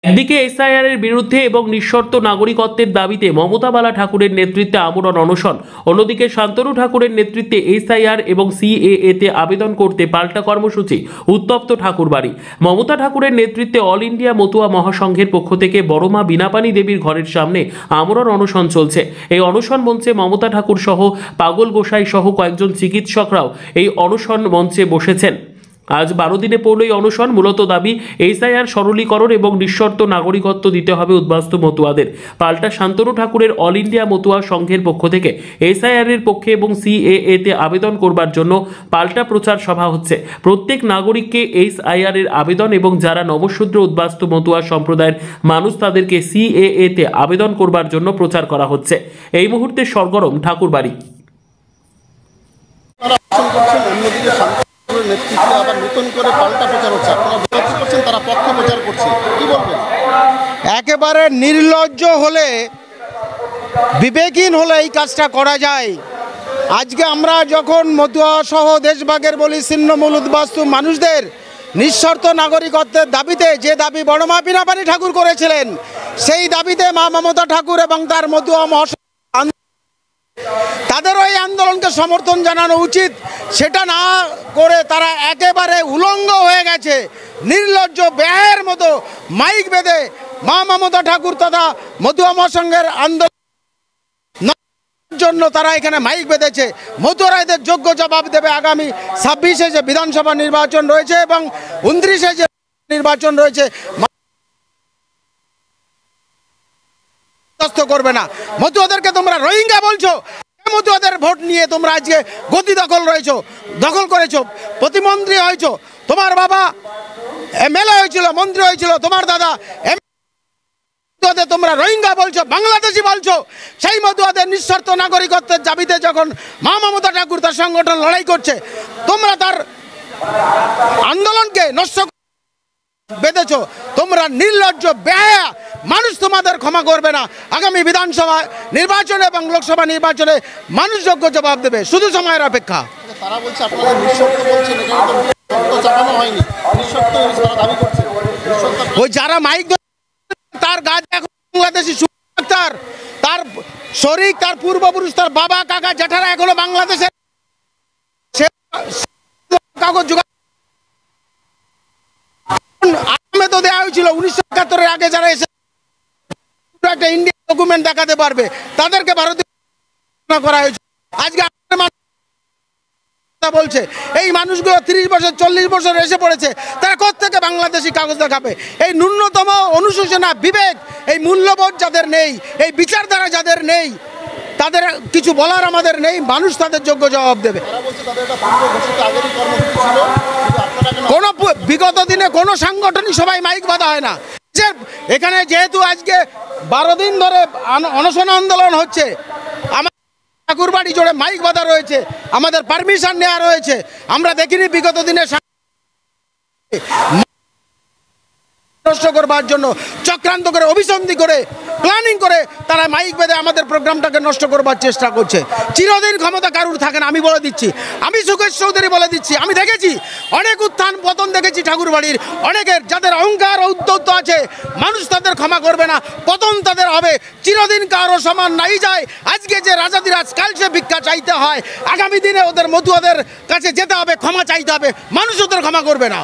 একদিকে এসআইআর এর বিরুদ্ধে এবং নিঃশর্ত নাগরিকত্বের দাবিতে মমতা বালা ঠাকুরের নেতৃত্বে আমরণ অনশন, অন্যদিকে শান্তনু ঠাকুরের নেতৃত্বে এসআইআর এবং সিএএ তে আবেদন করতে পাল্টা কর্মসূচি, উত্তপ্ত ঠাকুরবাড়ি। মমতা ঠাকুরের নেতৃত্বে অল ইন্ডিয়া মতুয়া মহাসংঘের পক্ষ থেকে বড়মা বিনাপানি দেবীর ঘরের সামনে আমরণ অনশন চলছে। এই অনশন মঞ্চে মমতা ঠাকুর সহ পাগল গোসাই সহ কয়েকজন চিকিৎসকরাও এই অনশন মঞ্চে বসেছেন। আজ 12 দিনে পড়ল এই অনশন। মূলত দাবি এসআইআর সরলীকরণ এবং নিঃশর্ত নাগরিকত্ব দিতে হবে উদ্বাস্তু মতুয়াদের। পাল্টা শান্তনু ঠাকুরের অল ইন্ডিয়া মতুয়া সংঘের পক্ষ থেকে এসআইআর এর পক্ষে এবং সিএএ তে আবেদন করবার জন্য পাল্টা প্রচার সভা হচ্ছে। প্রত্যেক নাগরিককে এসআইআর এর আবেদন এবং যারা নবশূদ্র উদ্বাস্তু মতুয়া সম্প্রদায়ের মানুষ তাদেরকে সিএএ তে আবেদন করবার জন্য প্রচার করা হচ্ছে। এই মুহূর্তে সরগরম ঠাকুরবাড়ি। নেতৃত্বে আবার নতুন করে পাল্টা প্রচার হচ্ছে, আপনারা বিরোধী করছেন, তারা পক্ষ প্রচার করছে, কি বলবেন? একেবারে নির্লজ্জ হলে, বিবেকহীন হলে এই কাজটা করা যায়। আজকে আমরা যখন মতুয়া সহ দেশভাগের বলি ছিন্নমূল উদ্বাস্তু মানুষদের নিঃশর্ত নাগরিকত্বের দাবিতে যে দাবি বড়মা বিনাপানি ঠাকুর করেছিলেন, সেই দাবিতে মা মমতা ঠাকুর এবং তার মতুয়া তাদেরও এই আন্দোলনকে সমর্থন জানানো উচিত। সেটা না করে তারা একেবারে উলঙ্গ হয়ে গেছে, নির্লজ্জ ব্যয়ের মতো মাইক বেঁধে মা মমতা ঠাকুর তথা মতুয়া মহাসংঘের আন্দোলন জন্য তারা এখানে মাইক বেঁধেছে। মতুয়ারা এদের যোগ্য জবাব দেবে। আগামী 26-এ যে বিধানসভা নির্বাচন রয়েছে এবং 29-এ যে নির্বাচন রয়েছে, করবে না। মতুয়াদেরকে তোমরা রোহিঙ্গা বলছো, মতুয়াদের ভোট নিয়ে তোমরা আজকে গদি দখল করেছো, প্রতিমন্ত্রী হয়েছো, তোমার বাবা এমএলএ হয়েছিল, মন্ত্রী হয়েছিল, তোমার দাদা তোমরা রোহিঙ্গা বলছো, বাংলাদেশি বলছো। সেই মতুয়াদের নিঃশর্ত নাগরিকত্বের দাবিতে যখন মা মমতা ঠাকুর তার সংগঠন লড়াই করছে, তোমরা তার আন্দোলনকে নষ্ট বেঁধেছ। তোমরা নির্লজ্জ ব্যয়া, মানুষ তোমাদের ক্ষমা করবে না। আগামী বিধানসভা নির্বাচনে এবং লোকসভা নির্বাচনে মানুষ যোগ্য জবাব দেবে, শুধু সময়ের অপেক্ষা। তারা বলছে আপনারা নিঃশর্ত বলছেন, এখানে তো শর্ত চাপানো হয়নি, নিঃশর্ত তারা দাবি করছে। ওই যারা মাইক তার গাছ এখন বাংলাদেশি ডাক্তার, তার শরীর, তার পূর্বপুরুষ, তার বাবা কাকা জ্যাঠারা এখনো বাংলাদেশের কাগজ তো দেওয়া হয়েছিল 1971-এর আগে। যারা এসে একটা ইন্ডিয়ান ডকুমেন্ট দেখাতে পারবে তাদেরকে ভারতীয় করা হয়েছে। আজকে বলছে এই মানুষগুলো 30 বছর 40 বছর এসে পড়েছে, তারা কোত্থেকে বাংলাদেশি কাগজ দেখাবে? এই ন্যূনতম অনুশোচনা, বিবেক, এই মূল্যবোধ যাদের নেই, এই বিচারধারা যাদের নেই, তাদের কিছু বলার আমাদের নেই। মানুষ তাদের যোগ্য জবাব দেবে। কোন বিগত দিনে কোনো সাংগঠনিক সভায় মাইক বাঁধা হয় না। এখানে যেহেতু আজকে 12 দিন ধরে অনশন আন্দোলন হচ্ছে, আমার ঠাকুরবাড়ি জুড়ে মাইক বাঁধা রয়েছে, আমাদের পারমিশন নেওয়া রয়েছে। আমরা দেখিনি বিগত দিনে নষ্ট করবার জন্য চক্রান্ত করে, অভিসন্ধি করে, প্ল্যানিং করে তারা মাইক বেঁধে আমাদের প্রোগ্রামটাকে নষ্ট করবার চেষ্টা করছে। চিরদিন ক্ষমতা কারুর থাকে না, আমি বলে দিচ্ছি। আমি সুকেশ চৌধুরী বলে দিচ্ছি, আমি দেখেছি অনেক উত্থান পতন দেখেছি ঠাকুরবাড়ির। অনেকের যাদের অহংকার ও উদ্যত আছে, মানুষ তাদের ক্ষমা করবে না, পতন তাদের হবে। চিরদিন কারো সমান নাই যায়। আজকে যে রাজাদিরাজ, কাল সে ভিক্ষা চাইতে হয়। আগামী দিনে ওদের মতুয়াদের কাছে যেতে হবে, ক্ষমা চাইতে হবে, মানুষ ওদের ক্ষমা করবে না।